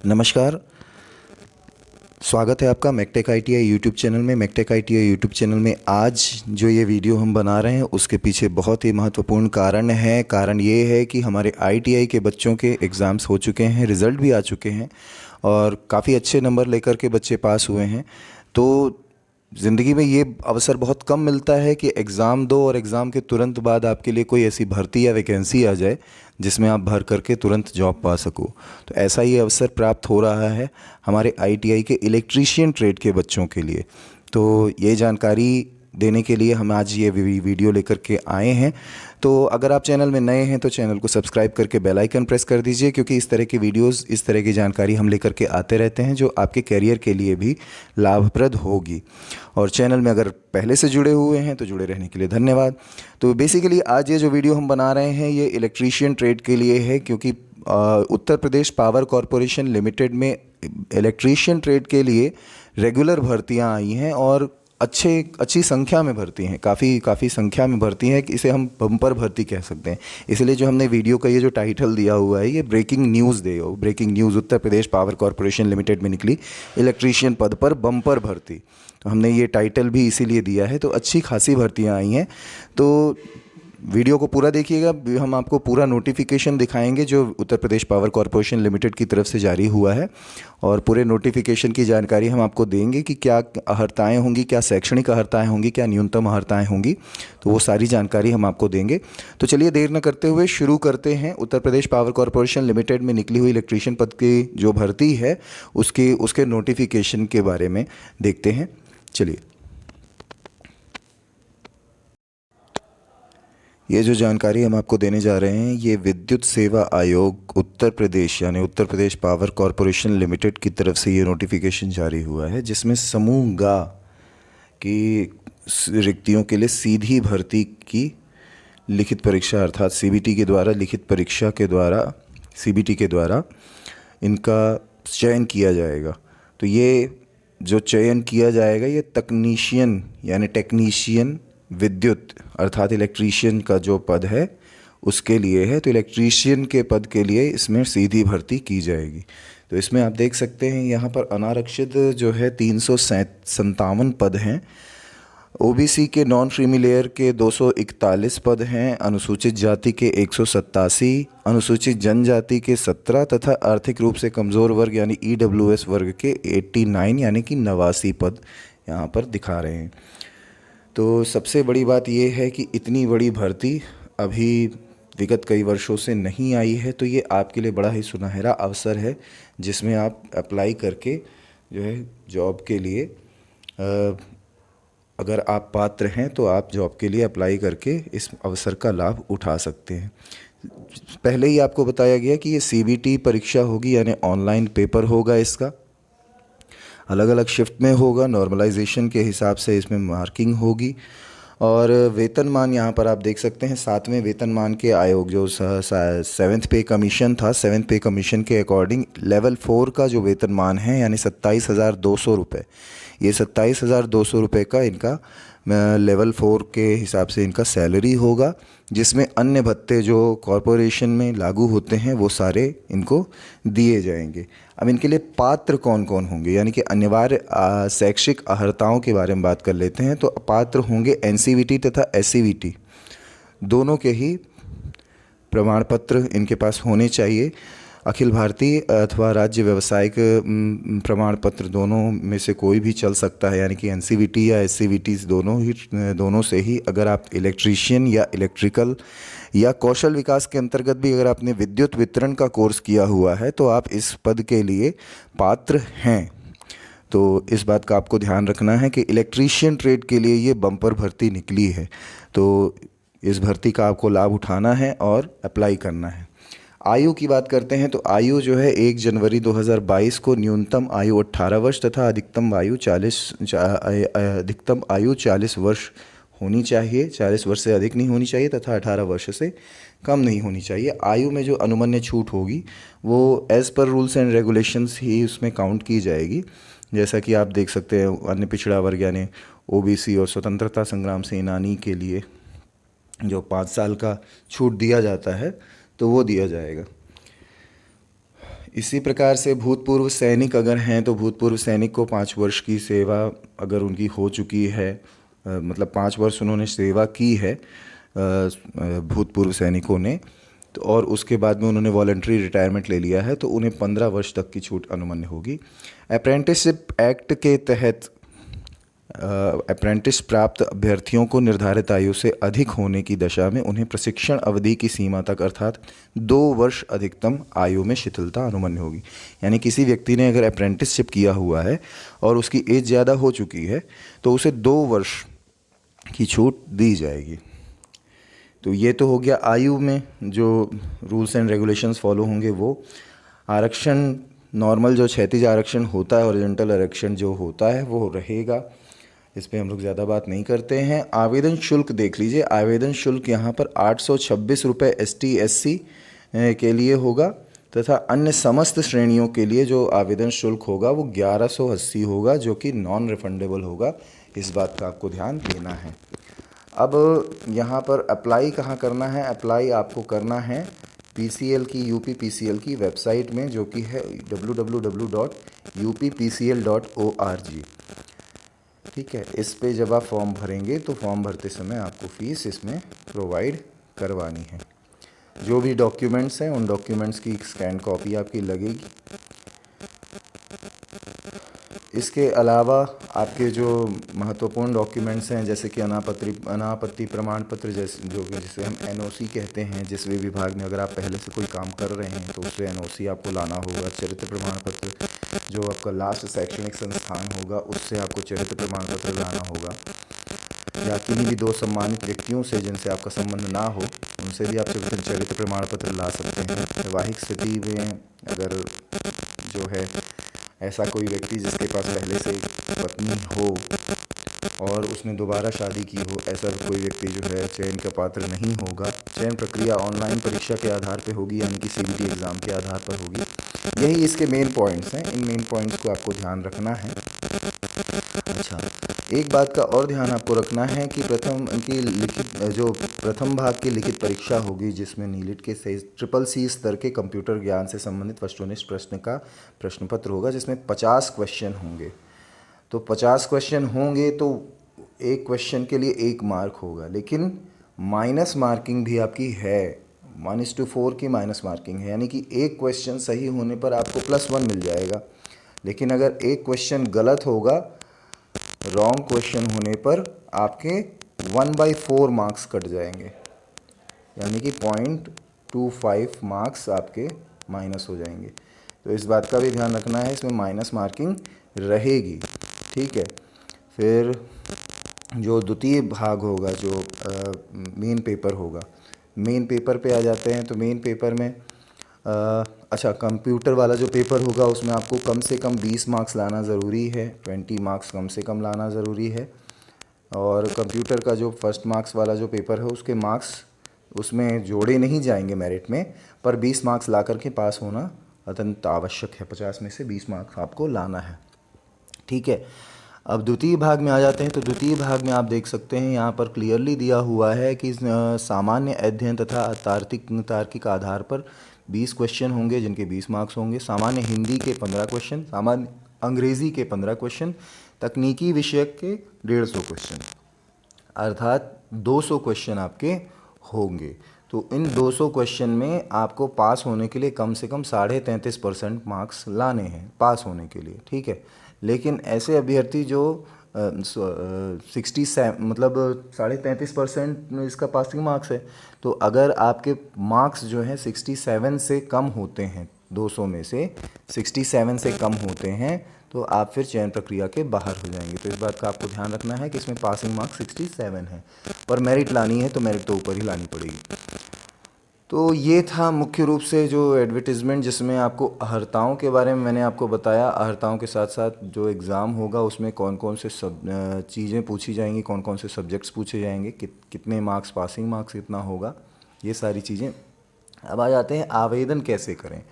नमस्कार। स्वागत है आपका मैकटेक आईटीआई यूट्यूब चैनल में। मैकटेक आईटीआई यूट्यूब चैनल में आज जो ये वीडियो हम बना रहे हैं उसके पीछे बहुत ही महत्वपूर्ण कारण है। कारण ये है कि हमारे आईटीआई के बच्चों के एग्ज़ाम्स हो चुके हैं, रिज़ल्ट भी आ चुके हैं और काफ़ी अच्छे नंबर लेकर के बच्चे पास हुए हैं। तो ज़िंदगी में ये अवसर बहुत कम मिलता है कि एग्ज़ाम दो और एग्ज़ाम के तुरंत बाद आपके लिए कोई ऐसी भर्ती या वैकेंसी आ जाए जिसमें आप भर करके तुरंत जॉब पा सको। तो ऐसा ही अवसर प्राप्त हो रहा है हमारे आईटीआई के इलेक्ट्रीशियन ट्रेड के बच्चों के लिए। तो ये जानकारी देने के लिए हम आज ये वीडियो लेकर के आए हैं। तो अगर आप चैनल में नए हैं तो चैनल को सब्सक्राइब करके बेल आइकन प्रेस कर दीजिए, क्योंकि इस तरह की वीडियोस, इस तरह की जानकारी हम लेकर के आते रहते हैं जो आपके करियर के लिए भी लाभप्रद होगी। और चैनल में अगर पहले से जुड़े हुए हैं तो जुड़े रहने के लिए धन्यवाद। तो बेसिकली आज ये जो वीडियो हम बना रहे हैं ये इलेक्ट्रीशियन ट्रेड के लिए है, क्योंकि Uttar Pradesh power corporation limited में इलेक्ट्रीशियन ट्रेड के लिए रेगुलर भर्तियां आई हैं और अच्छी संख्या में भर्ती हैं, काफ़ी संख्या में भर्ती हैं कि इसे हम बम्पर भर्ती कह सकते हैं। इसलिए जो हमने वीडियो का ये जो टाइटल दिया हुआ है ये breaking news breaking news Uttar Pradesh power corporation limited में निकली इलेक्ट्रीशियन पद पर बम्पर भर्ती। तो हमने ये टाइटल भी इसीलिए दिया है। तो अच्छी खासी भर्तियाँ आई हैं। तो वीडियो को पूरा देखिएगा, हम आपको पूरा नोटिफिकेशन दिखाएंगे जो Uttar Pradesh power corporation limited की तरफ से जारी हुआ है, और पूरे नोटिफिकेशन की जानकारी हम आपको देंगे कि क्या अहर्ताएँ होंगी, क्या शैक्षणिक अहर्ताएँ होंगी, क्या न्यूनतम अहर्ताएँ होंगी। तो वो सारी जानकारी हम आपको देंगे। तो चलिए देर न करते हुए शुरू करते हैं। Uttar Pradesh power corporation limited में निकली हुई इलेक्ट्रीशियन पद की जो भर्ती है उसके नोटिफिकेशन के बारे में देखते हैं। चलिए, ये जो जानकारी हम आपको देने जा रहे हैं ये विद्युत सेवा आयोग उत्तर प्रदेश यानी Uttar Pradesh power corporation limited की तरफ से ये नोटिफिकेशन जारी हुआ है, जिसमें समूह गा की रिक्तियों के लिए सीधी भर्ती की लिखित परीक्षा अर्थात सीबीटी के द्वारा लिखित परीक्षा के द्वारा सीबीटी के द्वारा इनका चयन किया जाएगा। तो ये जो चयन किया जाएगा ये तकनीशियन यानी टेक्नीशियन विद्युत अर्थात इलेक्ट्रीशियन का जो पद है उसके लिए है। तो इलेक्ट्रीशियन के पद के लिए इसमें सीधी भर्ती की जाएगी। तो इसमें आप देख सकते हैं यहाँ पर अनारक्षित जो है 357 पद हैं, ओबीसी के नॉन क्रीमी लेयर के 241 पद हैं, अनुसूचित जाति के 187, अनुसूचित जनजाति के 17 तथा आर्थिक रूप से कमज़ोर वर्ग यानी ईडब्ल्यूएस वर्ग के 89 यानी कि 89 पद यहाँ पर दिखा रहे हैं। तो सबसे बड़ी बात यह है कि इतनी बड़ी भर्ती अभी विगत कई वर्षों से नहीं आई है। तो ये आपके लिए बड़ा ही सुनहरा अवसर है जिसमें आप अप्लाई करके जो है जॉब के लिए अगर आप पात्र हैं तो आप जॉब के लिए अप्लाई करके इस अवसर का लाभ उठा सकते हैं। पहले ही आपको बताया गया कि ये सीबीटी परीक्षा होगी यानी ऑनलाइन पेपर होगा, इसका अलग अलग शिफ्ट में होगा, नॉर्मलाइजेशन के हिसाब से इसमें मार्किंग होगी। और वेतनमान यहाँ पर आप देख सकते हैं 7वें वेतनमान के आयोग जो 7th पे कमीशन था, 7th पे कमीशन के अकॉर्डिंग लेवल 4 का जो वेतनमान है यानी 27,200 रुपये, ये 27,200 रुपये का इनका लेवल 4 के हिसाब से इनका सैलरी होगा, जिसमें अन्य भत्ते जो कॉरपोरेशन में लागू होते हैं वो सारे इनको दिए जाएंगे। अब इनके लिए पात्र कौन कौन होंगे यानी कि अनिवार्य शैक्षिक अर्हताओं के बारे में बात कर लेते हैं। तो पात्र होंगे एनसीवीटी तथा एससीवीटी दोनों के ही प्रमाण पत्र इनके पास होने चाहिए। अखिल भारतीय अथवा राज्य व्यावसायिक प्रमाण पत्र दोनों में से कोई भी चल सकता है, यानी कि एनसीवीटी या एससीवीटी दोनों से ही अगर आप इलेक्ट्रीशियन या इलेक्ट्रिकल या कौशल विकास के अंतर्गत भी अगर आपने विद्युत वितरण का कोर्स किया हुआ है तो आप इस पद के लिए पात्र हैं। तो इस बात का आपको ध्यान रखना है कि इलेक्ट्रीशियन ट्रेड के लिए ये बम्पर भर्ती निकली है। तो इस भर्ती का आपको लाभ उठाना है और अप्लाई करना है। आयु की बात करते हैं तो आयु जो है 1 जनवरी 2022 को न्यूनतम आयु 18 वर्ष तथा अधिकतम आयु 40 वर्ष होनी चाहिए। 40 वर्ष से अधिक नहीं होनी चाहिए तथा 18 वर्ष से कम नहीं होनी चाहिए। आयु में जो अनुमन्य छूट होगी वो as per rules and regulations ही उसमें काउंट की जाएगी। जैसा कि आप देख सकते हैं अन्य पिछड़ा वर्ग यानी ओबीसी और स्वतंत्रता संग्राम सेनानी के लिए जो 5 साल का छूट दिया जाता है तो वो दिया जाएगा। इसी प्रकार से भूतपूर्व सैनिक अगर हैं तो भूतपूर्व सैनिक को 5 वर्ष की सेवा अगर उनकी हो चुकी है, मतलब 5 वर्ष उन्होंने सेवा की है भूतपूर्व सैनिकों ने, तो और उसके बाद में उन्होंने वॉलंटरी रिटायरमेंट ले लिया है तो उन्हें 15 वर्ष तक की छूट अनुमन्य होगी। अप्रेंटिसशिप एक्ट के तहत अप्रेंटिस प्राप्त अभ्यर्थियों को निर्धारित आयु से अधिक होने की दशा में उन्हें प्रशिक्षण अवधि की सीमा तक अर्थात 2 वर्ष अधिकतम आयु में शिथिलता अनुमन्य होगी। यानी किसी व्यक्ति ने अगर अप्रेंटिसशिप किया हुआ है और उसकी एज ज़्यादा हो चुकी है तो उसे 2 वर्ष की छूट दी जाएगी। तो ये तो हो गया आयु में जो रूल्स एंड रेगुलेशंस फॉलो होंगे वो। आरक्षण नॉर्मल जो क्षैतिज आरक्षण होता है, हॉरिजॉन्टल आरक्षण जो होता है वो रहेगा, इस पे हम लोग ज़्यादा बात नहीं करते हैं। आवेदन शुल्क देख लीजिए, आवेदन शुल्क यहाँ पर 826 रुपये ST SC के लिए होगा तथा अन्य समस्त श्रेणियों के लिए जो आवेदन शुल्क होगा वो 1180 होगा, जो कि नॉन रिफंडेबल होगा। इस बात का आपको ध्यान देना है। अब यहाँ पर अप्लाई कहाँ करना है? अप्लाई आपको करना है PCL की, UP PCL की वेबसाइट में, जो कि है www.uppcl.org। ठीक है, इस पे जब आप फॉर्म भरेंगे तो फॉर्म भरते समय आपको फ़ीस इसमें प्रोवाइड करवानी है। जो भी डॉक्यूमेंट्स हैं उन डॉक्यूमेंट्स की स्कैन कॉपी आपकी लगेगी। इसके अलावा आपके जो महत्वपूर्ण डॉक्यूमेंट्स हैं जैसे कि अनापत्ति प्रमाण पत्र, जैसे जिसे हम NOC कहते हैं, जिस भी विभाग में अगर आप पहले से कोई काम कर रहे हैं तो उससे NOC आपको लाना होगा। चरित्र प्रमाण पत्र, जो आपका लास्ट शैक्षणिक संस्थान होगा उससे आपको चरित्र प्रमाण पत्र लाना होगा, या किन्हीं भी 2 सम्मानित व्यक्तियों से जिनसे आपका संबंध ना हो उनसे भी आप चरित्र प्रमाण पत्र ला सकते हैं। वैवाहिक स्थिति में अगर जो है ऐसा कोई व्यक्ति जिसके पास पहले से पत्नी हो और उसने दोबारा शादी की हो, ऐसा कोई व्यक्ति जो है चयन का पात्र नहीं होगा। चयन प्रक्रिया ऑनलाइन परीक्षा के आधार पर होगी, यानी कि CBT एग्ज़ाम के आधार पर होगी। यही इसके मेन पॉइंट्स हैं। इन मेन पॉइंट्स को आपको ध्यान रखना है। अच्छा, एक बात का और ध्यान आपको रखना है कि प्रथम भाग की लिखित परीक्षा होगी, जिसमें नीलिट के CCC स्तर के कंप्यूटर ज्ञान से संबंधित वस्तुनिष्ठ प्रश्न का प्रश्न पत्र होगा, जिसमें 50 क्वेश्चन होंगे। तो 50 क्वेश्चन होंगे तो एक क्वेश्चन के लिए 1 मार्क होगा, लेकिन माइनस मार्किंग भी आपकी है। 1:4 की माइनस मार्किंग है, यानी कि एक क्वेश्चन सही होने पर आपको +1 मिल जाएगा, लेकिन अगर एक क्वेश्चन गलत होगा, रॉन्ग क्वेश्चन होने पर आपके 1/4 मार्क्स कट जाएंगे, यानी कि 0.25 मार्क्स आपके माइनस हो जाएंगे। तो इस बात का भी ध्यान रखना है, इसमें माइनस मार्किंग रहेगी। ठीक है, फिर जो द्वितीय भाग होगा, जो मेन पेपर होगा, मेन पेपर पे आ जाते हैं। तो मेन पेपर में अच्छा, कंप्यूटर वाला जो पेपर होगा उसमें आपको कम से कम 20 मार्क्स लाना ज़रूरी है, 20 मार्क्स कम से कम लाना ज़रूरी है। और कंप्यूटर का जो फर्स्ट मार्क्स वाला जो पेपर है उसके मार्क्स उसमें जोड़े नहीं जाएंगे मेरिट में, पर 20 मार्क्स ला करके पास होना अत्यंत आवश्यक है। 50 में से 20 मार्क्स आपको लाना है। ठीक है, अब द्वितीय भाग में आ जाते हैं। तो द्वितीय भाग में आप देख सकते हैं यहाँ पर क्लियरली दिया हुआ है कि सामान्य अध्ययन तथा तार्किक आधार पर 20 क्वेश्चन होंगे, जिनके 20 मार्क्स होंगे। सामान्य हिंदी के 15 क्वेश्चन, सामान्य अंग्रेज़ी के 15 क्वेश्चन, तकनीकी विषय के 150 क्वेश्चन, अर्थात 200 क्वेश्चन आपके होंगे। तो इन 200 क्वेश्चन में आपको पास होने के लिए कम से कम 33.5% मार्क्स लाने हैं पास होने के लिए। ठीक है, लेकिन ऐसे अभ्यर्थी जो 67 मतलब 33.5% इसका पासिंग मार्क्स है, तो अगर आपके मार्क्स जो हैं 67 से कम होते हैं, 200 में से 67 से कम होते हैं, तो आप फिर चयन प्रक्रिया के बाहर हो जाएंगे। तो इस बात का आपको ध्यान रखना है कि इसमें पासिंग मार्क्स 67 है, पर मेरिट लानी है तो मेरिट तो ऊपर ही लानी पड़ेगी। तो ये था मुख्य रूप से जो एडवर्टीज़मेंट, जिसमें आपको अहर्ताओं के बारे में मैंने आपको बताया। अहर्ताओं के साथ साथ जो एग्ज़ाम होगा उसमें कौन कौन से चीज़ें पूछी जाएंगी, कौन कौन से सब्जेक्ट्स पूछे जाएंगे, कितने मार्क्स, पासिंग मार्क्स कितना होगा, ये सारी चीज़ें। अब आ जाते हैं आवेदन कैसे करें।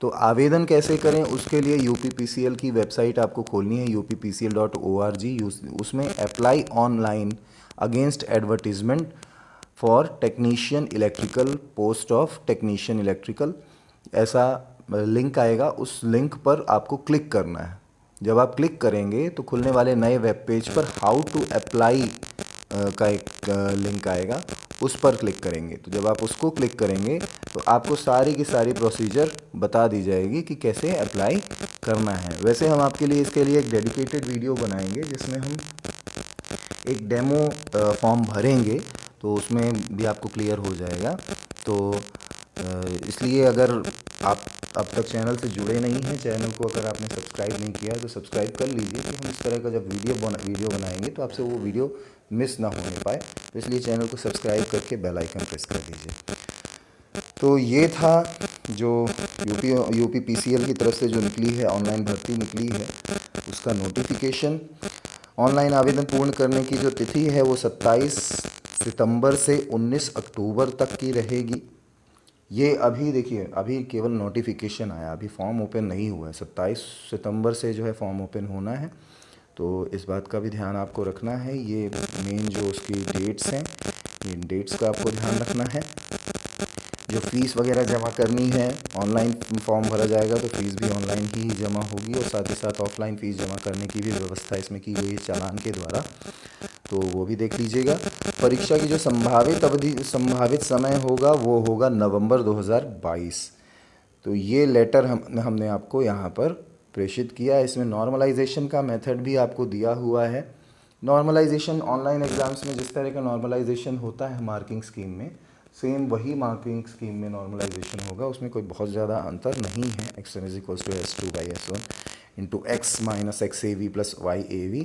तो आवेदन कैसे करें, उसके लिए UPPCL की वेबसाइट आपको खोलनी है, uppcl.org। उसमें apply online against advertisement for technician electrical, post of technician electrical, ऐसा लिंक आएगा, उस लिंक पर आपको क्लिक करना है। जब आप क्लिक करेंगे तो खुलने वाले नए वेब पेज पर हाउ टू अप्लाई का एक लिंक आएगा, उस पर क्लिक करेंगे। तो जब आप उसको क्लिक करेंगे तो आपको सारी की सारी प्रोसीजर बता दी जाएगी कि कैसे अप्लाई करना है। वैसे हम आपके लिए इसके लिए एक डेडिकेटेड वीडियो बनाएंगे जिसमें हम एक डेमो फॉर्म भरेंगे, तो उसमें भी आपको क्लियर हो जाएगा। तो इसलिए अगर आप अब तक चैनल से जुड़े नहीं हैं, चैनल को अगर आपने सब्सक्राइब नहीं किया है तो सब्सक्राइब कर लीजिए, कि हम इस तरह का जब वीडियो बनाएंगे तो आपसे वो वीडियो मिस ना होने पाए। तो इसलिए चैनल को सब्सक्राइब करके बेल आइकन प्रेस कर दीजिए। तो ये था जो यूपी पीसीएल की तरफ से जो निकली है, ऑनलाइन भर्ती निकली है, उसका नोटिफिकेशन। ऑनलाइन आवेदन पूर्ण करने की जो तिथि है वो 27 सितंबर से 19 अक्टूबर तक की रहेगी। ये अभी देखिए, अभी केवल नोटिफिकेशन आया, अभी फॉर्म ओपन नहीं हुआ है। 27 सितंबर से जो है फॉर्म ओपन होना है, तो इस बात का भी ध्यान आपको रखना है। ये मेन जो उसकी डेट्स हैं, इन डेट्स का आपको ध्यान रखना है। जो फ़ीस वगैरह जमा करनी है, ऑनलाइन फॉर्म भरा जाएगा तो फ़ीस भी ऑनलाइन ही जमा होगी, और साथ ही साथ ऑफलाइन फ़ीस जमा करने की भी व्यवस्था इसमें की गई है चालान के द्वारा, तो वो भी देख लीजिएगा। परीक्षा की जो संभावित समय होगा वो होगा नवंबर 2022। तो ये लेटर हमने आपको यहाँ पर प्रेषित किया है। इसमें नॉर्मलाइजेशन का मेथड भी आपको दिया हुआ है। नॉर्मलाइजेशन ऑनलाइन एग्ज़ाम्स में जिस तरह का नॉर्मलाइजेशन होता है मार्किंग स्कीम में, सेम वही मार्किंग स्कीम में नॉर्मलाइजेशन होगा। उसमें कोई बहुत ज़्यादा अंतर नहीं है। x1 = s2/s1 into x minus XAV plus YAV।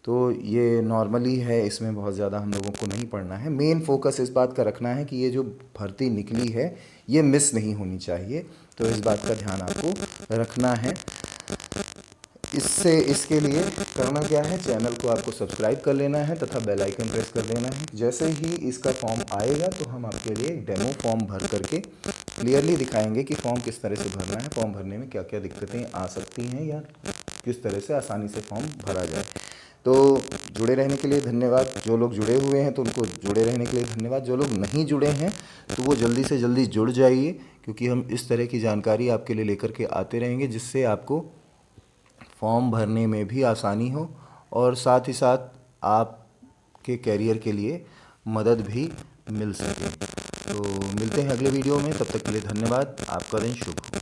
तो ये नॉर्मली है, इसमें बहुत ज़्यादा हम लोगों को नहीं पढ़ना है। मेन फोकस इस बात का रखना है कि ये जो भर्ती निकली है ये मिस नहीं होनी चाहिए, तो इस बात का ध्यान आपको रखना है। इसके लिए करना क्या है, चैनल को आपको सब्सक्राइब कर लेना है तथा बेल आइकन प्रेस कर देना है। जैसे ही इसका फॉर्म आएगा तो हम आपके लिए एक डेमो फॉर्म भर करके क्लियरली दिखाएंगे कि फॉर्म किस तरह से भरना है, फॉर्म भरने में क्या क्या दिक्कतें आ सकती हैं, या किस तरह से आसानी से फॉर्म भरा जाए। तो जुड़े रहने के लिए धन्यवाद। जो लोग जुड़े हुए हैं तो उनको जुड़े रहने के लिए धन्यवाद। जो लोग नहीं जुड़े हैं तो वो जल्दी से जल्दी जुड़ जाइए, क्योंकि हम इस तरह की जानकारी आपके लिए लेकर के आते रहेंगे जिससे आपको फॉर्म भरने में भी आसानी हो, और साथ ही साथ आपके कैरियर के लिए मदद भी मिल सके। तो मिलते हैं अगले वीडियो में, तब तक के लिए धन्यवाद। आपका दिन शुभ हो।